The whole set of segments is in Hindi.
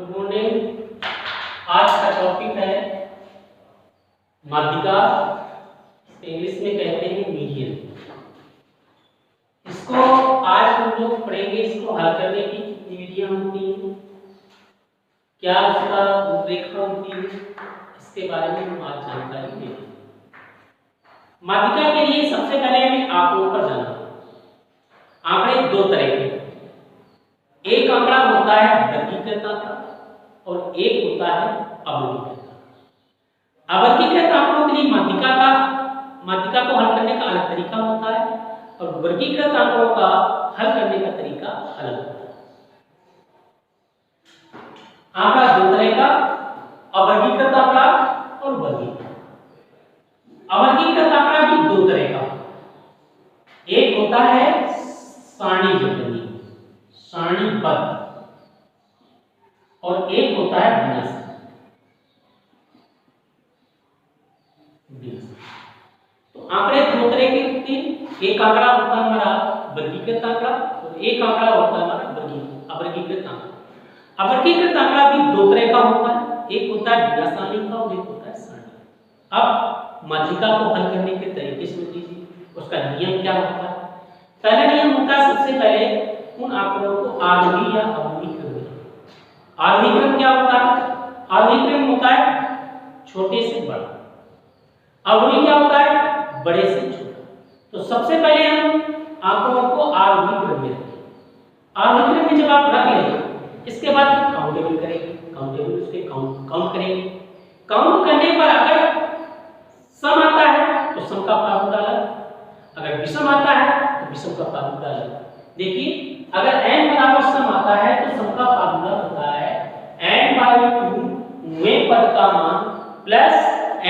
Good morning. आज का टॉपिक है माध्यिका, इंग्लिश में कहते हैं मीडियन। इसको आज हम लोग पढ़ेंगे। इसको हल करने की कितनी विधियां होती हैं, क्या उसका रूपरेखा होती है, इसके बारे में हम आज जानकारी देंगे। माध्यिका के लिए सबसे पहले हमें आंकड़ों पर जाना। आंकड़े दो तरह के, एक आंकड़ा होता है वर्गीकृत आंकड़ा और एक होता है अवर्गीकृत। अवर्गीकृत आंकड़ों के लिए माध्यिका को हल करने का अलग तरीका होता है और वर्गीकृत आंकड़ों का हल करने का तरीका अलग होता है। आंकड़ा दो तरह का, अवर्गीकृत आंकड़ा और वर्गीकृत। अवर्गीकृत आंकड़ा भी दो तरह का, एक होता है सारणीबद्ध और एक होता है बिना सारणी। तो आंकड़े दो तरह के होते हैं, एक आंकड़ा होता है हमारा वर्गीकृत आंकड़ा और एक आंकड़ा होता है हमारा अवर्गीकृत आंकड़ा। अवर्गीकृत आंकड़ा भी दो तरह का होता है, एक होता है बिना सारणी का और एक होता है सारणी। अब माध्यिका को हल करने के तरीके सुन लीजिए, उसका नियम क्या होता है। पहला नियम होता है, सबसे पहले उन आंकड़ों को आरोही या अवरोही क्रम में। आरोही क्रम क्या होता है? आरोही क्रम होता है छोटे से बड़ा, अवरोही क्या होता है? बड़े से छोटा। तो सबसे पहले हम आंकड़ों को आरोही क्रम में रखें। आरोही क्रम में जब आप रख लें, इसके बाद काउंटेबल करेंगे, काउंटेबल उसके काउंट करेंगे। काउंट करने पर अगर सम आता है तो सम का फार्मूला अलग, अगर विषम आता है तो विषम का फार्मूला अलग। देखिए, अगर n बराबर सम आता है तो सम का फार्मूला होता है n/2 वें पद का मान प्लस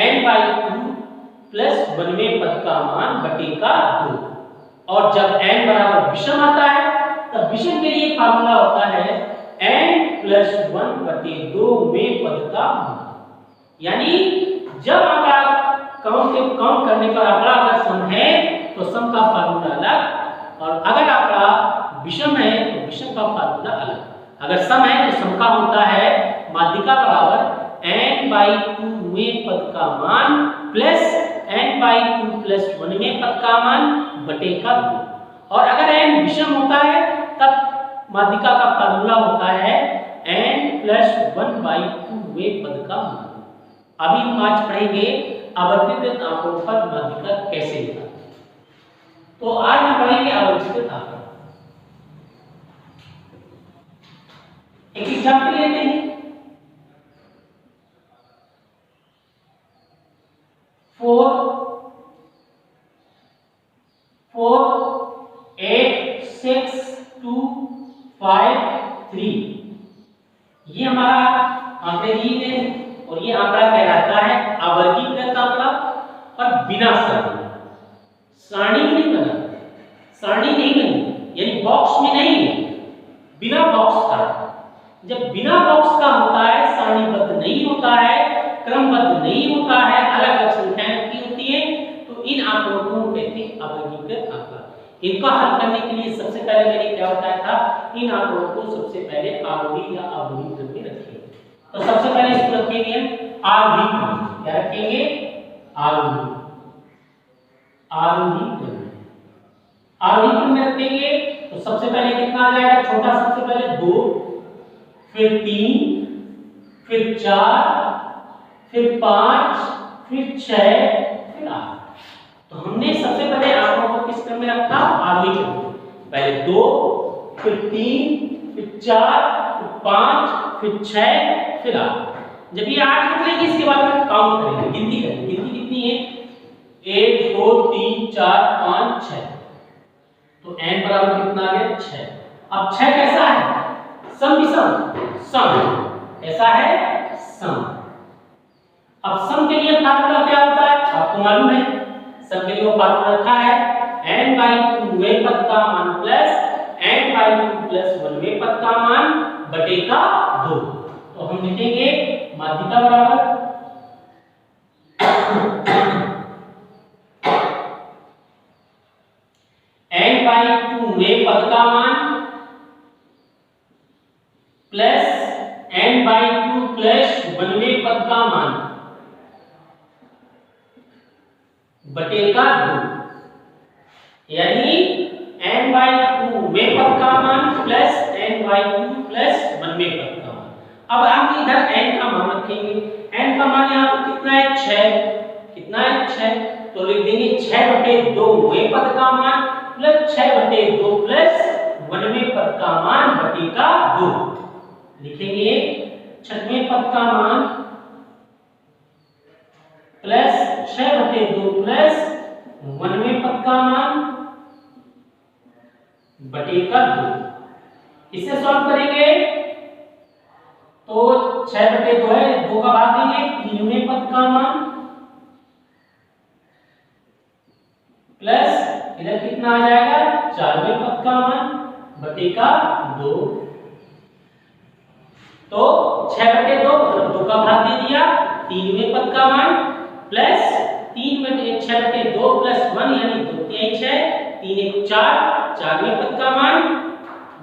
n/2 प्लस 1वें पद का मान बटेगा 2। और जब n बराबर विषम आता है तब विषम के लिए फार्मूला होता है n+1/2 वें पद का मान। यानी जब आंकड़ा काउंट करने पर आंकड़ा अगर सम है तो सम का फार्मूला अलग, और अगर आंकड़ा विषम है तो विषम का फार्मूला अलग। अगर सम है तो सम का होता है माध्यिका बराबर n/2 वें पद का मान प्लस n/2 प्लस 1वें पद का मान बटेगा 2। और अगर n विषम होता है तब माध्यिका का फार्मूला होता है n+1/2 वें पद का मान। अभी हम आज पढ़ेंगे अवर्गीकृत आंकड़ों पर माध्यिका कैसे निकालते हैं। तो आज हम पढ़ेंगे अवर्गीकृत आंकड़ा। एक एग्जांपल लेते हैं। 4 8 6 2 5 3 ये हमारा आंकड़े दिए गए और ये आंकड़ा कहलाता है अवर्गीकृत आंकड़ा और बिना सारणी। सारणी नहीं बना, सारणी नहीं बनी, यानी बॉक्स में नहीं है, बिना बॉक्स का। जब बिना बॉक्स का होता है, सारणीबद्ध नहीं होता है, क्रमबद्ध नहीं होता है, अलग अलग संख्याएं होती है, तो इन आंकड़ों को हम कहते हैं अवर्गीकृत आंकड़ा। इनका हल करने के लिए सबसे पहले मैंने क्या बताया था, इन आंकड़ों को सबसे पहले आरोही या अवरोही क्रम में रखेंगे। तो सबसे पहले इसको रखेंगे आरोही क्रम। क्या रखेंगे? आरोही क्रम। आरोही क्रम में रखेंगे तो सबसे पहले कितना आ जाएगा? छोटा सबसे पहले 2, फिर 3, फिर 4, फिर 5, फिर 6, फिर 8। तो हमने सबसे पहले आंकड़ों को किस क्रम में रखा? आरोही क्रम में। पहले 2, फिर 3, फिर 4, फिर 5, फिर 6, फिर 8। जब ये 8 रख लेंगे इसके बाद हम काउंट करेंगे, गिनती करेंगे। गिनती कितनी है? 1 2 3 4 5 6। तो n बराबर कितना आ गया? 6। अब 6 कैसा है? सम विषम? सम। ऐसा है सम। अब सम के लिए फार्मूला क्या होता है? आपको मालूम है, सम के लिए फार्मूला रखा है n/2 वें पद का मान प्लस n/2 प्लस 1वें पद का मान बटेगा 2। तो हम लिखेंगे माध्यिका बराबर n/2 वें पद का मान प्लस n/2 प्लस 92वें पद का मान बटेगा 2, यानी n/2 में पद का मान प्लस n/2 प्लस 92वें पद का मान। अब हम इधर n का मान रखेंगे। n का मान यहाँ पर कितना है? 6। कितना है? 6। तो लिख देंगे 6/2 वें पद का मान प्लस 6/2 प्लस 92वें पद का मान बटेगा 2। लिखेंगे 6वें पद का मान प्लस 6/2 प्लस 92वें पद का मान बटेगा 2। इसे सॉल्व करेंगे तो 6/2 है, 2 का भाग देंगे 3वें पद का मान प्लस इधर कितना आ जाएगा? 4वें पद का मान बटेगा 2। तो 6/2 मतलब 2 का भाग दे दिया, 3वें पद का मान प्लस 6/2 प्लस 1 यानी 2 3 6 3 1 4, 4वें पद का मान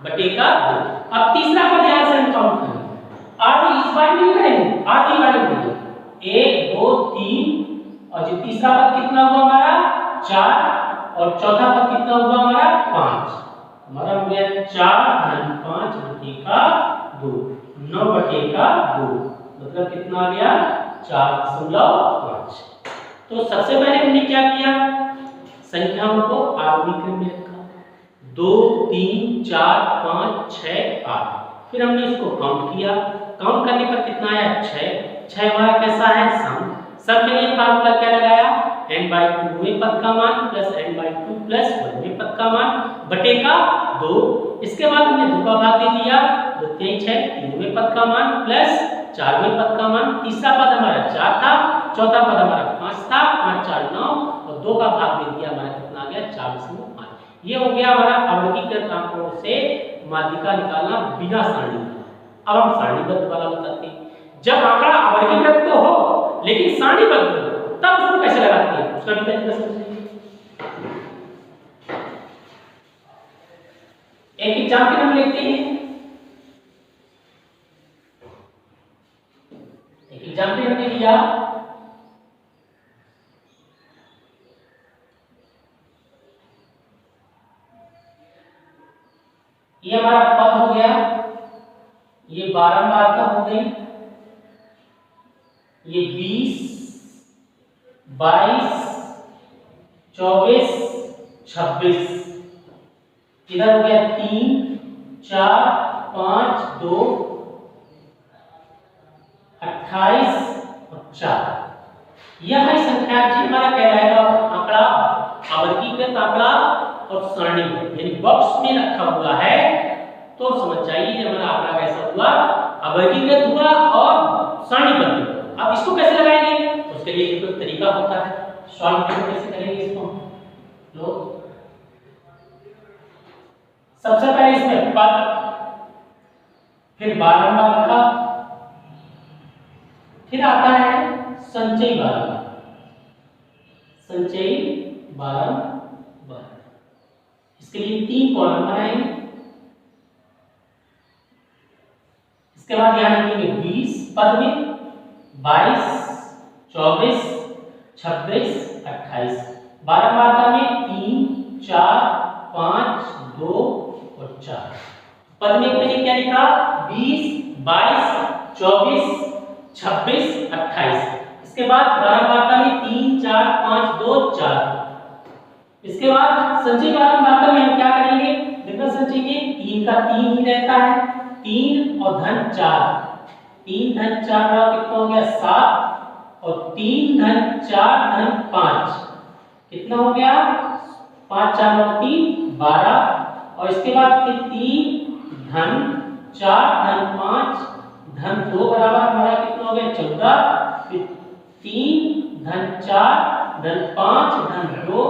बटेगा 2। अब तीसरा पद यहां से हम काउंट करेंगे। आगे इस बार नहीं करेंगे, आगे वाले में 1 2 3 और जो तीसरा पद कितना हुआ हमारा? 4 और चौथा पद कितना हुआ हमारा? 5। हमारा हो गया 4 - 5 बटेगा 2, 9/2 मतलब कितना आ गया? 4.5। तो सबसे पहले हमने क्या किया? संख्याओं को आरोही क्रम में रखा, 2 3 4 5 6 8। फिर हमने इसको काउंट किया, काउंट करने पर कितना आया? 6। 6 हमारा कैसा है? सम। सम के लिए फार्मूला क्या लगाया? n/2 में पद का मान प्लस n/2 प्लस 1वें पद का मान बटेगा 2। इसके बाद हमने 2 का भाग दे दिया, 2 3 6 3वें पद का मान प्लस 4वें पद का मान। तीसरा पद हमारा 4 था, चौथा पद हमारा 5 था, 5 4 9 और 2 का भाग दे दिया, हमारा कितना आ गया? 4.5। ये हो गया हमारा अवर्गीकृत आंकड़ों से माध्यिका निकालना बिना सारणी। अब हम सारणीबद्ध वाला बताते हैं। जब आंकड़ा अवर्गीकृत तो हो लेकिन सारणीबद्ध हो तब उसको कैसे लगाते हैं उसका भी तरीका समझेंगे। एक एग्जांपल हम लेते हैं। एक एग्जांपल हमने लिया, ये हमारा पद हो गया, ये 12 मात्रा हो गई, ये 20 22 24 26, इधर हो गया 3 4 5 2 28 और 4। यह है संख्या जी हमारा कहलाएगा आंकड़ा अवर्गीकृत आंकड़ा और सरणी यानी बॉक्स में रखा हुआ है। तो समझ जाइए हमारा आंकड़ा कैसा हुआ? अवर्गीकृत हुआ और सारणीबद्ध। अब इसको कैसे लगाएंगे? उसके लिए एक तरीका होता है, सॉल्व कैसे करेंगे इसको? लो सबसे पहले इसमें पद, फिर बारंबार रखा, फिर आता है संचयी बारंबार, संचयी बारंबार। इसके लिए 3 कॉलम बनाएंगे। इसके बाद यहां लिखेंगे 20 पद में 22 24 26 28। बारंबारता में 3 4 5 2 और 4। पद में मैंने क्या लिखा? 20 22 24 26 28। इसके बाद बारंबारता में 3 4 5 2 4। इसके बाद संचयी बारंबारता में हम क्या करेंगे? देखो संचयी में 3 का 3 ही रहता है, 3 और धन 4, 3 धन 4 का कितना हो गया? 7 और 3 धन 4 धन 5 कितना हो गया? 5 4 9 3 12। और इसके बाद फिर 3 धन 4 धन 5 धन 2 बराबर हमारा कितना हो गया? 14। फिर 3 धन 4 धन 5 धन 2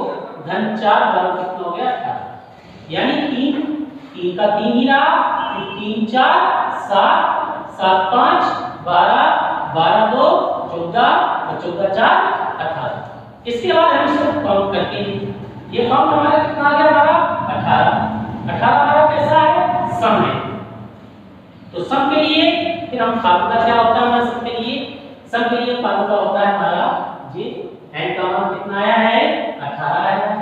धन 4 बराबर कितना हो गया? 18। यानी 3 का 3 ही रहा, फिर 3 4 7 7 5 12 12 2 14 और 14 4 18। इसके बाद हम इसको काउंट करते हैं। ये काउंट हमारा कितना आ गया? हमारा 18। 18 हमारा कैसा है? सम है। तो सम के लिए फिर हम फार्मूला क्या होता है हमारा सब के लिए फार्मूला होता है हमारा जी n का मान कितना आया है 18 आया है।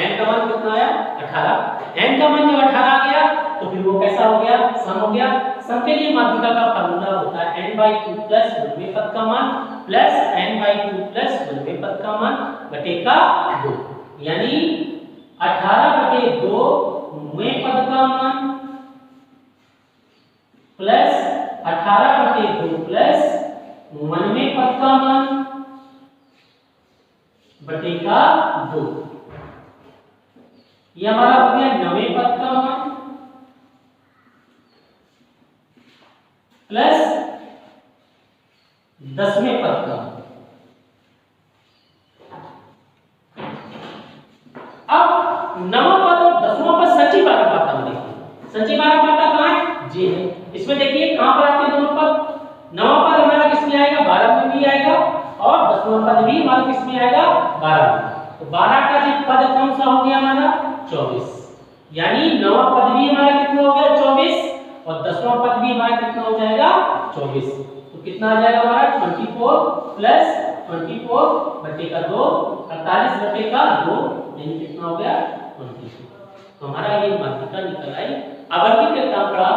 n का मान कितना आया 18। n का मान जब 18 आ गया तो फिर वो कैसा हो गया सम हो गया। सम के लिए माध्यिका का फार्मूला होता है n/2 प्लस गुणनफल पद का मान प्लस n/2 प्लस गुणनफल पद का मान बटे का 2, यानी 18/2 गुणनफल पद का मान प्लस 18/2 प्लस 1वें पद का मान बटे का 2, ये हमारा हो गया 9वें पद का मान प्लस 10वें पद का मान। अब 9वां पद और 10वां पद सच्ची बारह पाता में देखिए, सच्ची बारह पाता कहां है जी है। इसमें देखिए कहां पर आते हैं दोनों पद। 9वां पद हमारा किस में आएगा 12 में भी आएगा और 10वां पद भी हमारा किस में आएगा 12 में। तो 12 का जो पद कौन सा हो गया हमारा 24, यानी 9वां पद भी हमारा कितना हो गया 24 और 10वां पद भी हमारा कितना हो जाएगा 24। तो कितना आ जाएगा हमारा 24 प्लस 24 बटे का 2 48 बटे का 2, यानी कितना हो गया 22। तो हमारा ये माध्यिका निकल आई। आवर्ती आंकड़ा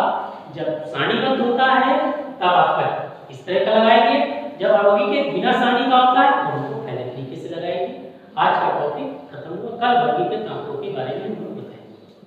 जब सारणीबद्ध होता है तब आपका इस तरह का लगाएंगे, जब अवधि के बिना सारणी का होता है तो हमको पहले तरीके से लगाएंगे। आज का टॉपिक खत्म हुआ, कल वर्गीकृत आंकड़ा